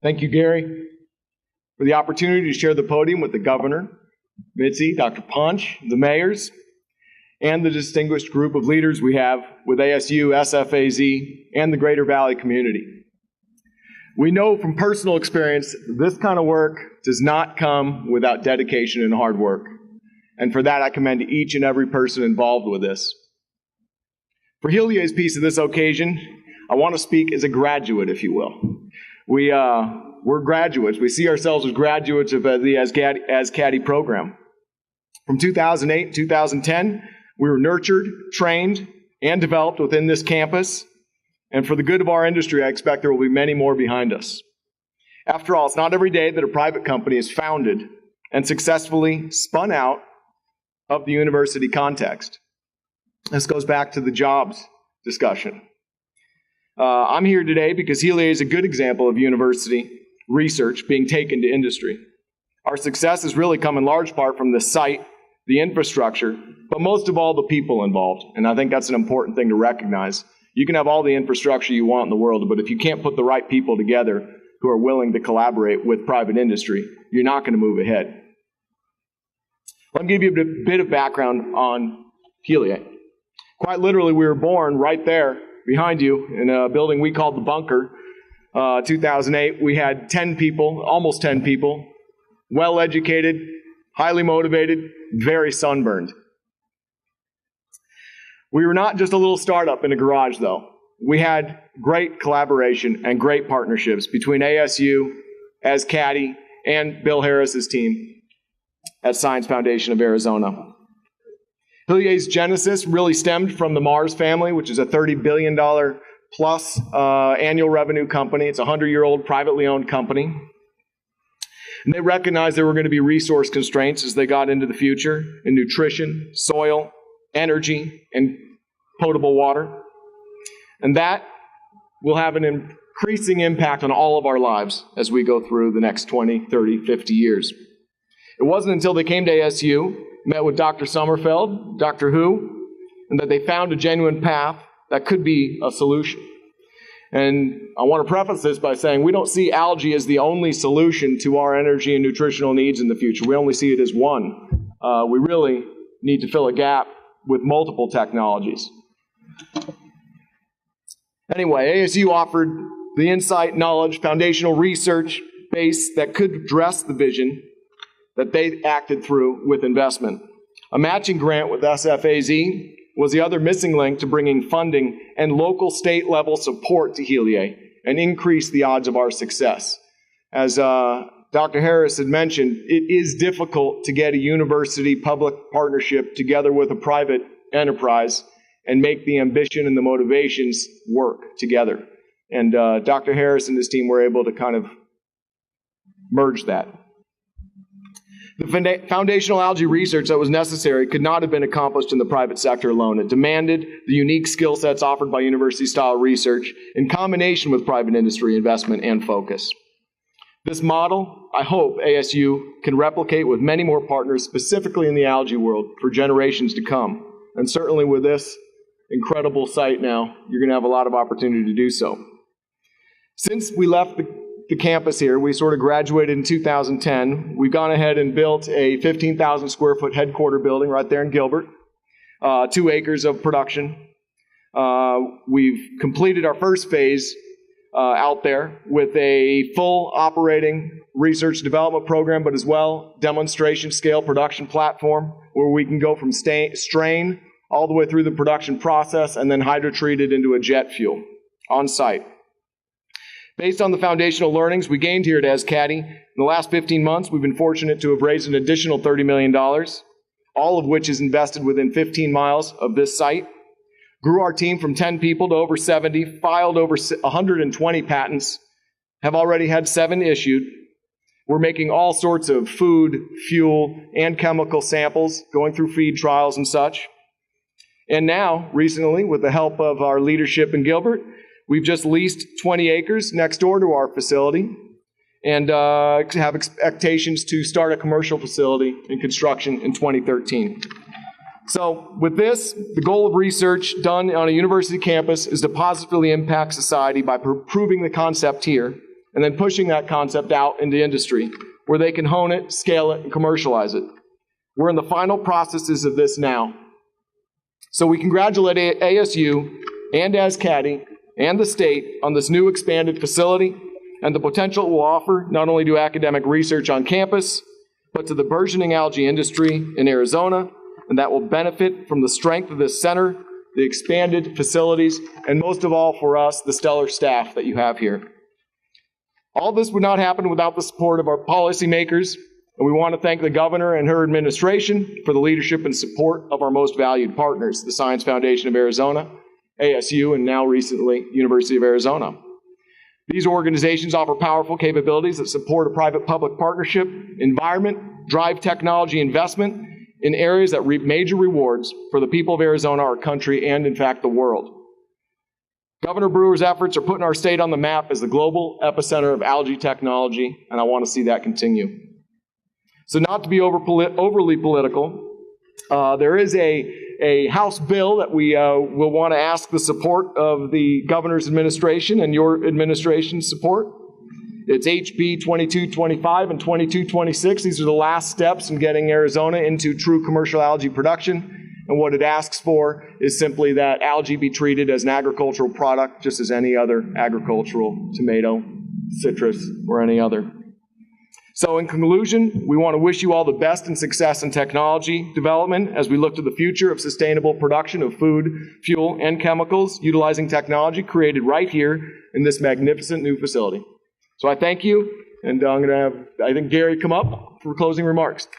Thank you, Gary, for the opportunity to share the podium with the Governor, Mitzi, Dr. Punch, the mayors, and the distinguished group of leaders we have with ASU, SFAZ, and the Greater Valley community. We know from personal experience this kind of work does not come without dedication and hard work. And for that, I commend each and every person involved with this. For Heliae's piece of this occasion, I want to speak as a graduate, if you will. We're graduates. We see ourselves as graduates of the AZCATI program. From 2008 to 2010, we were nurtured, trained, and developed within this campus. And for the good of our industry, I expect there will be many more behind us. After all, it's not every day that a private company is founded and successfully spun out of the university context. This goes back to the jobs discussion. I'm here today because Heliae is a good example of university research being taken to industry. Our success has really come in large part from the site, the infrastructure, but most of all the people involved. And I think that's an important thing to recognize. You can have all the infrastructure you want in the world, but if you can't put the right people together who are willing to collaborate with private industry, you're not going to move ahead. Let me give you a bit of background on Heliae. Quite literally, we were born right there behind you in a building we called the Bunker. 2008, we had 10 people, almost 10 people, well-educated, highly motivated, very sunburned. We were not just a little startup in a garage, though. We had great collaboration and great partnerships between ASU, AZCATI, and Bill Harris's team at Science Foundation of Arizona. Heliae's genesis really stemmed from the Mars family, which is a $30 billion plus annual revenue company. It's a 100-year-old privately owned company. And they recognized there were going to be resource constraints as they got into the future in nutrition, soil, energy, and potable water. And that will have an increasing impact on all of our lives as we go through the next 20, 30, 50 years. It wasn't until they came to ASU, met with Dr. Sommerfeld, Dr. Who, and that they found a genuine path that could be a solution. And I want to preface this by saying we don't see algae as the only solution to our energy and nutritional needs in the future. We only see it as one. We really need to fill a gap with multiple technologies. Anyway, ASU offered the insight, knowledge, foundational research base that could address the vision that they acted through with investment. A matching grant with SFAZ was the other missing link to bringing funding and local state level support to Heliae and increase the odds of our success. As Dr. Harris had mentioned, it is difficult to get a university-public partnership together with a private enterprise and make the ambition and the motivations work together. And Dr. Harris and his team were able to kind of merge that. The foundational algae research that was necessary could not have been accomplished in the private sector alone. It demanded the unique skill sets offered by university-style research in combination with private industry investment and focus. This model, I hope ASU can replicate with many more partners, specifically in the algae world, for generations to come. And certainly with this incredible site now, you're going to have a lot of opportunity to do so. Since we left the campus here, we sort of graduated in 2010. We've gone ahead and built a 15,000 square foot headquarter building right there in Gilbert, 2 acres of production. We've completed our first phase out there with a full operating research development program, but as well demonstration scale production platform where we can go from strain all the way through the production process and then hydrotreat it into a jet fuel on site. Based on the foundational learnings we gained here at AZCATI, in the last 15 months, we've been fortunate to have raised an additional $30 million, all of which is invested within 15 miles of this site. Grew our team from 10 people to over 70, filed over 120 patents, have already had 7 issued. We're making all sorts of food, fuel, and chemical samples, going through feed trials and such. And now, recently, with the help of our leadership in Gilbert, we've just leased 20 acres next door to our facility and have expectations to start a commercial facility in construction in 2013. So with this, the goal of research done on a university campus is to positively impact society by proving the concept here and then pushing that concept out into industry where they can hone it, scale it, and commercialize it. We're in the final processes of this now. So we congratulate ASU and AZCATI and the state on this new expanded facility and the potential it will offer not only to academic research on campus, but to the burgeoning algae industry in Arizona, and that will benefit from the strength of this center, the expanded facilities, and most of all for us, the stellar staff that you have here. All this would not happen without the support of our policymakers, and we want to thank the governor and her administration for the leadership and support of our most valued partners, the Science Foundation of Arizona, ASU, and now recently, University of Arizona. These organizations offer powerful capabilities that support a private-public partnership environment, drive technology investment in areas that reap major rewards for the people of Arizona, our country, and in fact, the world. Governor Brewer's efforts are putting our state on the map as the global epicenter of algae technology, and I want to see that continue. So not to be overly political, there is a House bill that we will want to ask the support of the governor's administration and your administration's support. It's HB 2225 and 2226. These are the last steps in getting Arizona into true commercial algae production. And what it asks for is simply that algae be treated as an agricultural product, just as any other agricultural tomato, citrus, or any other. So in conclusion, we want to wish you all the best and success in technology development as we look to the future of sustainable production of food, fuel, and chemicals utilizing technology created right here in this magnificent new facility. So I thank you, and I'm going to have, I think, Gary come up for closing remarks.